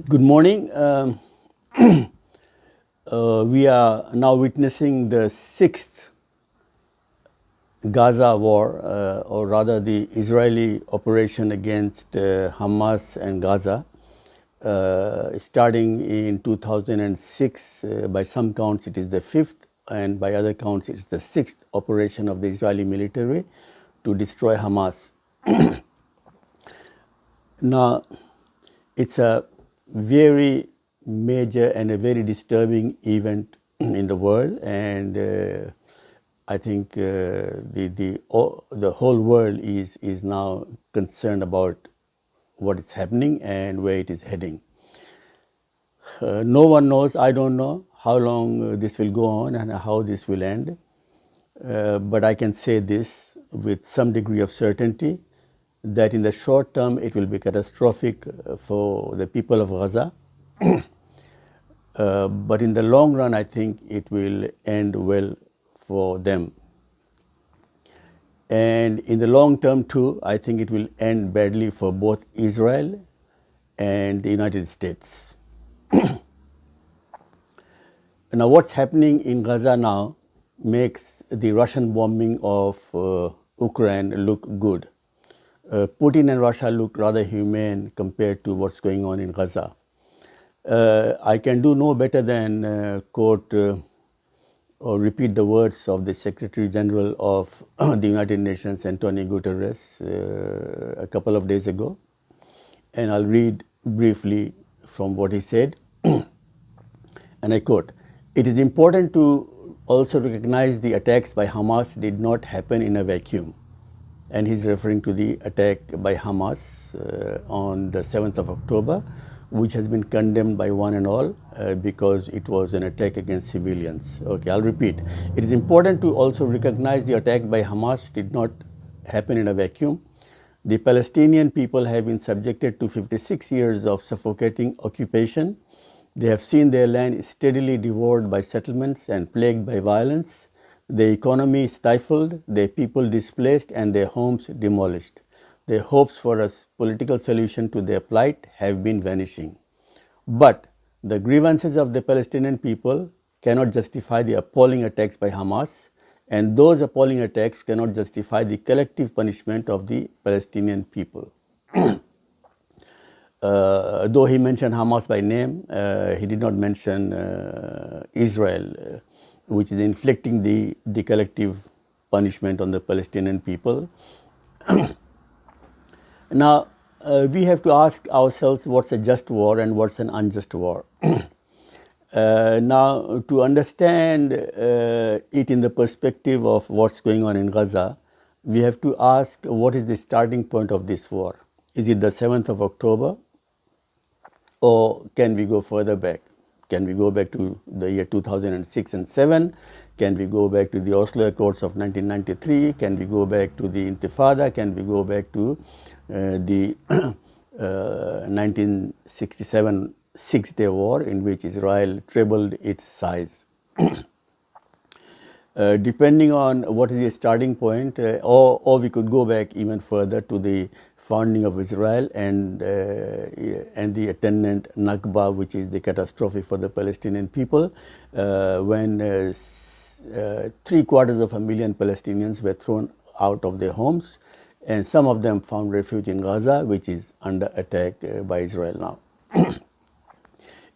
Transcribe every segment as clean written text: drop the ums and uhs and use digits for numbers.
Good morning. We are now witnessing the sixth Gaza war, or rather the Israeli operation against Hamas and Gaza, starting in 2006. By some counts, it is the fifth, and by other counts, it is the sixth operation of the Israeli military to destroy Hamas. Now, it's a very major and a very disturbing event in the world, and I think the whole world is now concerned about what is happening and where it is heading. No one knows, I don't know how long this will go on and how this will end, but I can say this with some degree of certainty, that in the short term it will be catastrophic for the people of Gaza, but in the long run I think it will end well for them. And in the long term too, I think it will end badly for both Israel and the United States. Now what's happening in Gaza now makes the Russian bombing of Ukraine look good. Putin and Russia look rather humane compared to what's going on in Gaza. I can do no better than quote or repeat the words of the Secretary General of the United Nations, Antonio Guterres, a couple of days ago. And I'll read briefly from what he said. And I quote, "It is important to also recognize the attacks by Hamas did not happen in a vacuum." And he's referring to the attack by Hamas on the 7th of October, which has been condemned by one and all because it was an attack against civilians. Okay, I'll repeat. It is important to also recognize the attack by Hamas did not happen in a vacuum. The Palestinian people have been subjected to 56 years of suffocating occupation. They have seen their land steadily devoured by settlements and plagued by violence, their economy stifled, their people displaced, and their homes demolished. Their hopes for a political solution to their plight have been vanishing. But the grievances of the Palestinian people cannot justify the appalling attacks by Hamas, and those appalling attacks cannot justify the collective punishment of the Palestinian people. Though he mentioned Hamas by name, he did not mention Israel, which is inflicting the collective punishment on the Palestinian people. Now, we have to ask ourselves what's a just war and what's an unjust war. Now, to understand it in the perspective of what's going on in Gaza, we have to ask what is the starting point of this war. Is it the 7th of October, or can we go further back? Can we go back to the year 2006 and 7? Can we go back to the Oslo Accords of 1993? Can we go back to the Intifada? Can we go back to the 1967 Six-Day War, in which Israel trebled its size? Depending on what is the starting point, or we could go back even further to the founding of Israel and the attendant Nakba, which is the catastrophe for the Palestinian people, when 750,000 Palestinians were thrown out of their homes, and some of them found refuge in Gaza, which is under attack by Israel now.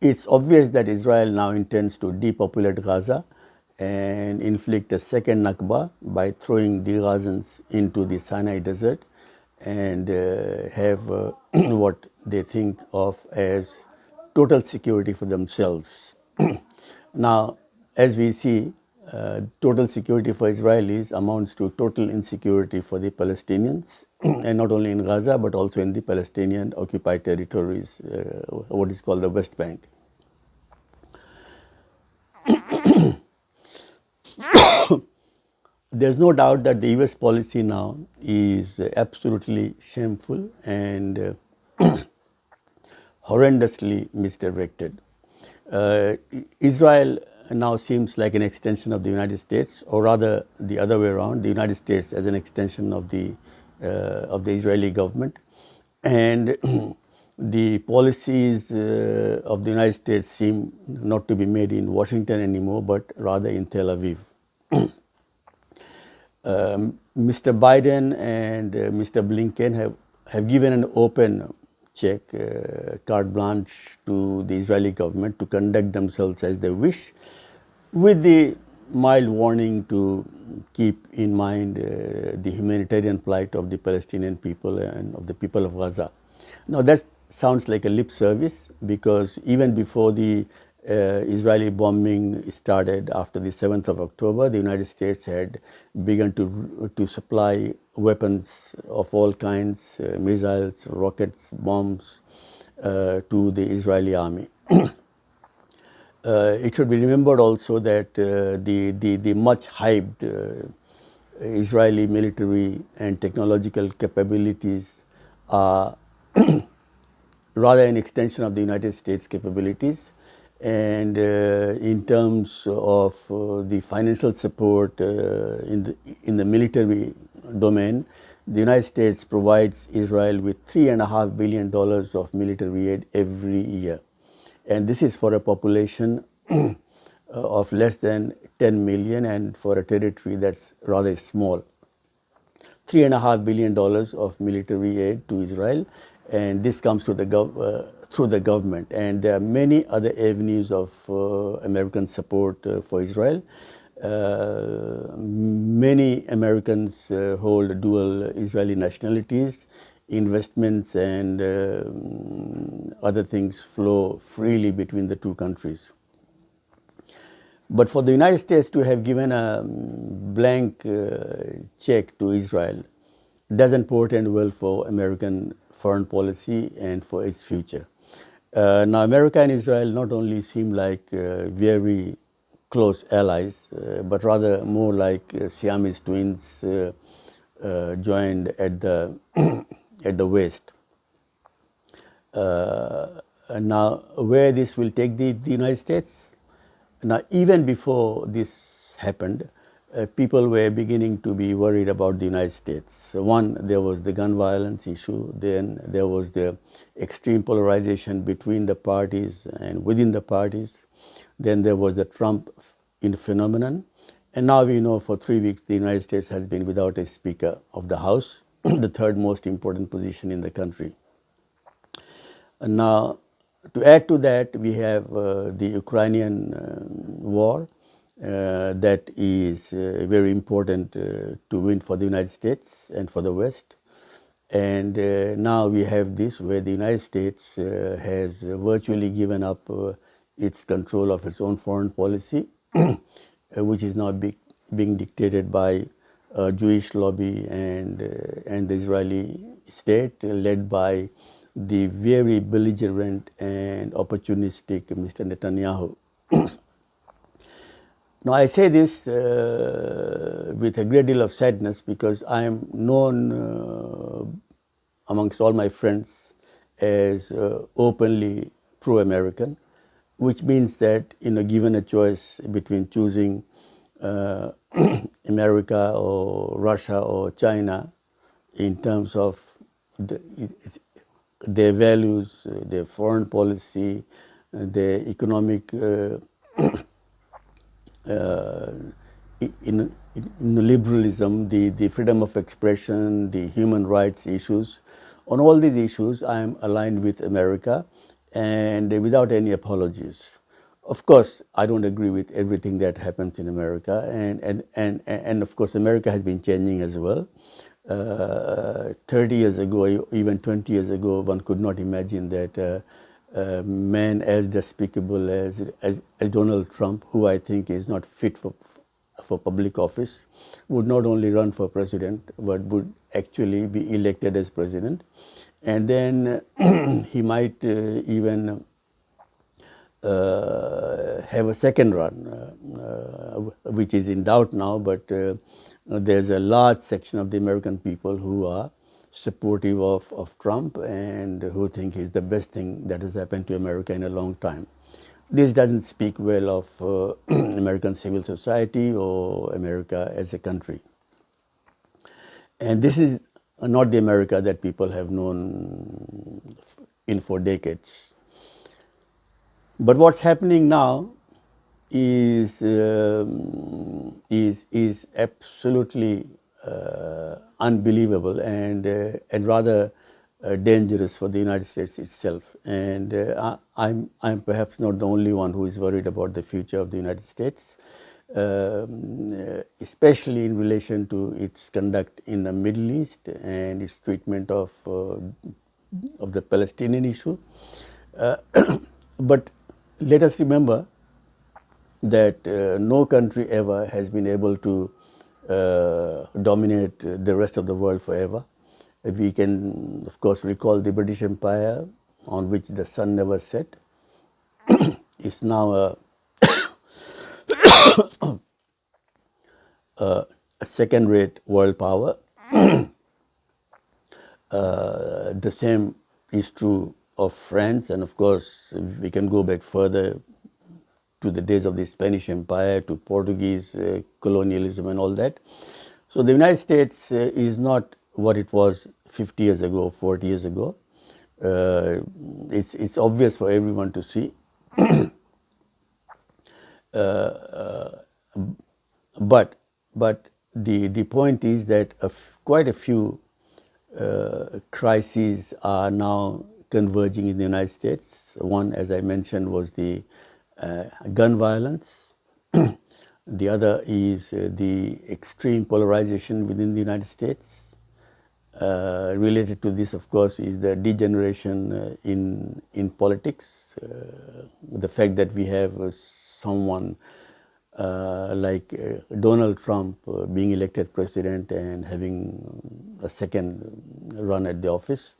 It's obvious that Israel now intends to depopulate Gaza and inflict a second Nakba by throwing the Gazans into the Sinai desert and have what they think of as total security for themselves. Now, as we see, total security for Israelis amounts to total insecurity for the Palestinians, and not only in Gaza but also in the Palestinian occupied territories, what is called the West Bank. There's no doubt that the US policy now is absolutely shameful and horrendously misdirected. Israel now seems like an extension of the United States, or rather the other way around, the United States as an extension of the Israeli government. And the policies of the United States seem not to be made in Washington anymore, but rather in Tel Aviv. Mr. Biden and Mr. Blinken have given an open check, carte blanche to the Israeli government to conduct themselves as they wish, with the mild warning to keep in mind the humanitarian plight of the Palestinian people and of the people of Gaza. Now that sounds like a lip service, because even before the Israeli bombing started after the 7th of October, the United States had begun to supply weapons of all kinds, missiles, rockets, bombs, to the Israeli army. It should be remembered also that the much hyped Israeli military and technological capabilities are rather an extension of the United States capabilities, and in terms of the financial support in the military domain, the United States provides Israel with $3.5 billion of military aid every year. And this is for a population of less than 10 million, and for a territory that's rather small. $3.5 billion of military aid to Israel, and this comes to through the government. And there are many other avenues of American support for Israel. Many Americans hold dual Israeli nationalities. Investments and other things flow freely between the two countries. But for the United States to have given a blank check to Israel doesn't portend well for American foreign policy and for its future. Now, America and Israel not only seem like very close allies, but rather more like Siamese twins joined at the at the waist. Now, where this will take the United States? Now, even before this happened, people were beginning to be worried about the United States. So one, there was the gun violence issue. Then there was the extreme polarization between the parties and within the parties. Then there was the Trump phenomenon. And now we know for 3 weeks the United States has been without a Speaker of the House, the third most important position in the country. And now, to add to that, we have the Ukrainian war that is very important to win for the United States and for the West. And now we have this, where the United States has virtually given up its control of its own foreign policy, which is now being dictated by a Jewish lobby and the Israeli state, led by the very belligerent and opportunistic Mr. Netanyahu. Now, I say this with a great deal of sadness, because I am known amongst all my friends as openly pro-American, which means that, given a choice between choosing America or Russia or China in terms of their values, their foreign policy, their economic liberalism, the freedom of expression, the human rights issues. On all these issues, I am aligned with America, and without any apologies. Of course, I don't agree with everything that happens in America, and of course, America has been changing as well. 30 years ago, even 20 years ago, one could not imagine that a man as despicable as Donald Trump, who I think is not fit for public office, would not only run for president, but would actually be elected as president. And then he might even have a second run, which is in doubt now, but there's a large section of the American people who are supportive of Trump and who think he's the best thing that has happened to America in a long time. This doesn't speak well of American civil society or America as a country. And this is not the America that people have known in 4 decades. But what's happening now is absolutely unbelievable and rather dangerous for the United States itself. And I'm perhaps not the only one who is worried about the future of the United States, especially in relation to its conduct in the Middle East and its treatment of the Palestinian issue. But let us remember that no country ever has been able to dominate the rest of the world forever. We can, of course, recall the British Empire, on which the sun never set. It's now a second-rate world power. The same is true of France, and of course, we can go back further to the days of the Spanish Empire, to Portuguese colonialism and all that. So the United States is not what it was 50 years ago, 40 years ago. It's obvious for everyone to see. But the point is that quite a few crises are now converging in the United States. One, as I mentioned, was the gun violence. The other is the extreme polarization within the United States. Related to this, of course, is the degeneration in politics. The fact that we have someone like Donald Trump being elected president and having a second run at the office.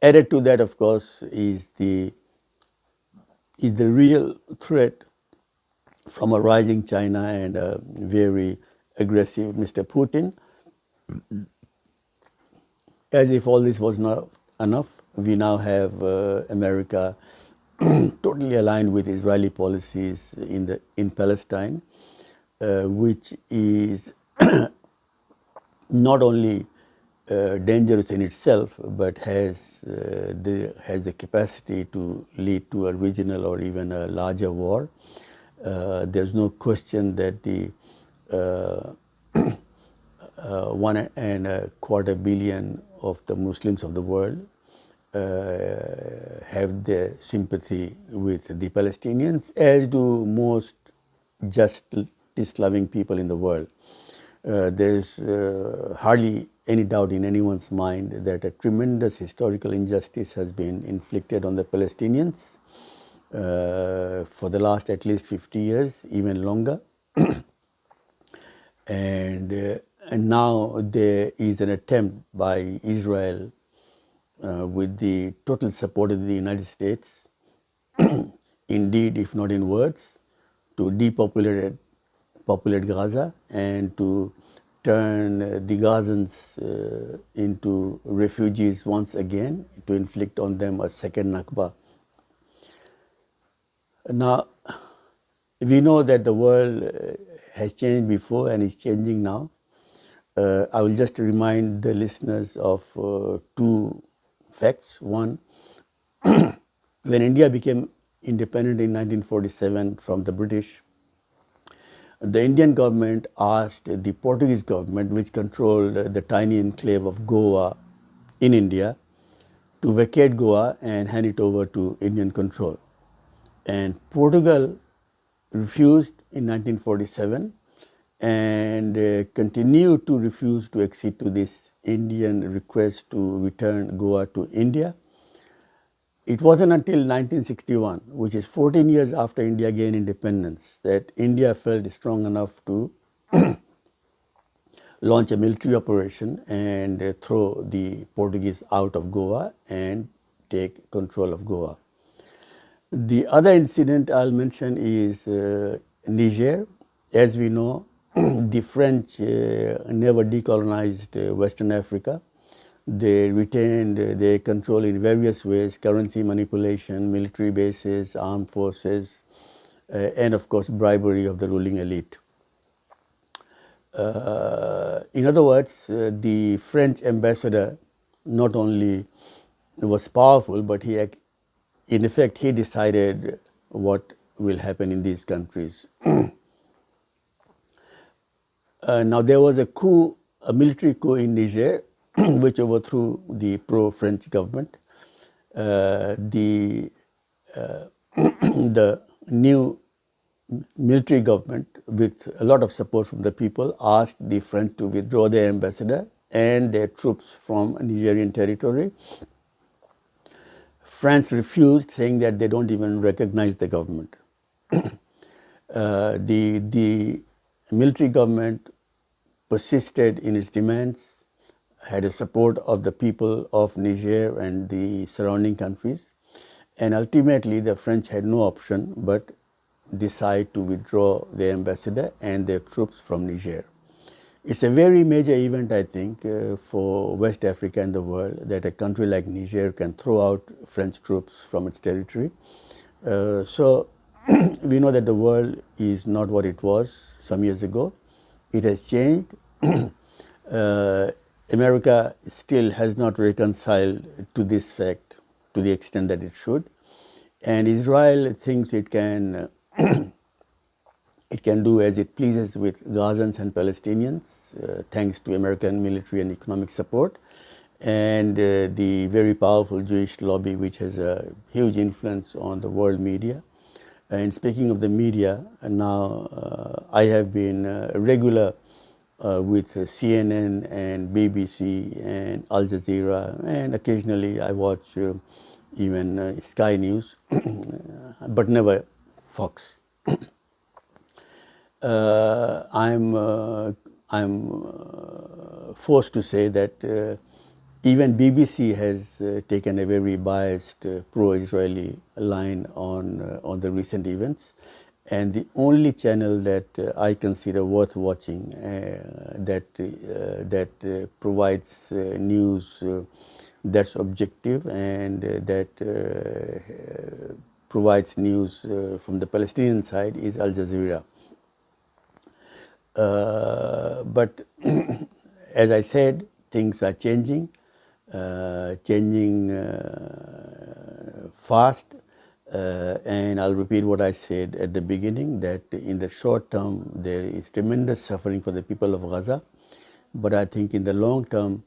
Added to that, of course, is the real threat from a rising China and a very aggressive Mr. Putin. As if all this was not enough, we now have America totally aligned with Israeli policies in Palestine, which is not only dangerous in itself, but has the capacity to lead to a regional or even a larger war. There's no question that the 1.25 billion of the Muslims of the world have their sympathy with the Palestinians, as do most justice-loving people in the world. There's hardly any doubt in anyone's mind that a tremendous historical injustice has been inflicted on the Palestinians for the last at least 50 years, even longer. And now there is an attempt by Israel, with the total support of the United States, indeed, if not in words, to populate Gaza and to turn the Gazans into refugees once again, to inflict on them a second Nakba. Now, we know that the world has changed before and is changing now. I will just remind the listeners of two facts. One, when India became independent in 1947 from the British, the Indian government asked the Portuguese government, which controlled the tiny enclave of Goa in India, to vacate Goa and hand it over to Indian control. And Portugal refused in 1947 and continued to refuse to accede to this Indian request to return Goa to India. It wasn't until 1961, which is 14 years after India gained independence, that India felt strong enough to launch a military operation and throw the Portuguese out of Goa and take control of Goa. The other incident I'll mention is Niger. As we know, the French never decolonized Western Africa. They retained their control in various ways: currency manipulation, military bases, armed forces, and of course bribery of the ruling elite. In other words, the French ambassador not only was powerful, but in effect, he decided what will happen in these countries. Now, there was a coup, a military coup in Niger, which overthrew the pro-French government. The the new military government, with a lot of support from the people, asked the French to withdraw their ambassador and their troops from Nigerian territory. France refused, saying that they don't even recognize the government. The military government persisted in its demands, had the support of the people of Niger and the surrounding countries, and ultimately the French had no option but decide to withdraw their ambassador and their troops from Niger. It's a very major event, I think, for West Africa and the world, that a country like Niger can throw out French troops from its territory. So we know that the world is not what it was some years ago. It has changed. America still has not reconciled to this fact to the extent that it should. And Israel thinks it can it can do as it pleases with Gazans and Palestinians, thanks to American military and economic support, and the very powerful Jewish lobby, which has a huge influence on the world media. And speaking of the media, now I have been regular with CNN and BBC and Al Jazeera, and occasionally I watch even Sky News, but never Fox. I'm forced to say that even BBC has taken a very biased pro-Israeli line on the recent events, and the only channel that I consider worth watching that provides news that's objective and that provides news from the Palestinian side is Al Jazeera. But as I said, things are changing fast, and I'll repeat what I said at the beginning, that in the short term there is tremendous suffering for the people of Gaza, but I think in the long term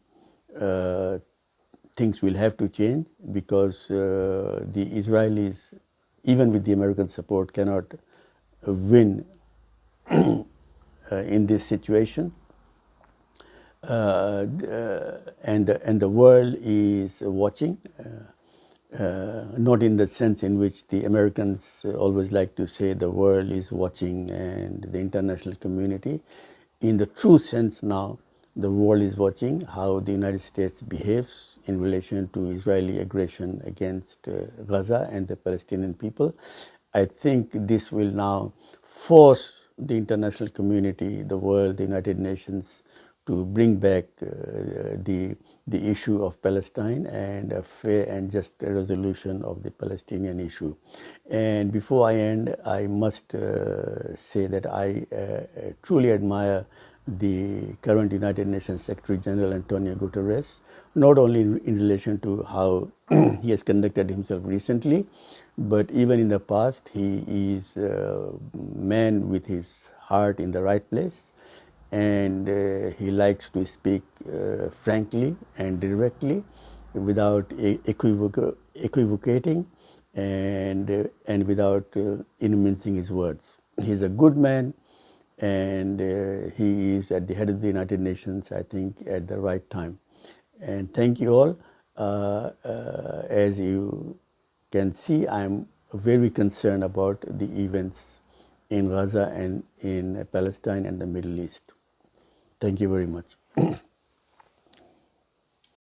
things will have to change, because the Israelis, even with the American support, cannot win in this situation. And the world is watching, not in the sense in which the Americans always like to say the world is watching and the international community. In the true sense now, the world is watching how the United States behaves in relation to Israeli aggression against Gaza and the Palestinian people. I think this will now force the international community, the world, the United Nations, to bring back the issue of Palestine and a fair and just resolution of the Palestinian issue. And before I end, I must say that I truly admire the current United Nations Secretary General Antonio Guterres, not only in relation to how he has conducted himself recently, but even in the past. He is a man with his heart in the right place, and he likes to speak frankly and directly without equivocating and without mincing his words. He's a good man, and he is at the head of the United Nations, I think, at the right time. And thank you all. As you can see, I'm very concerned about the events in Gaza and in Palestine and the Middle East. Thank you very much.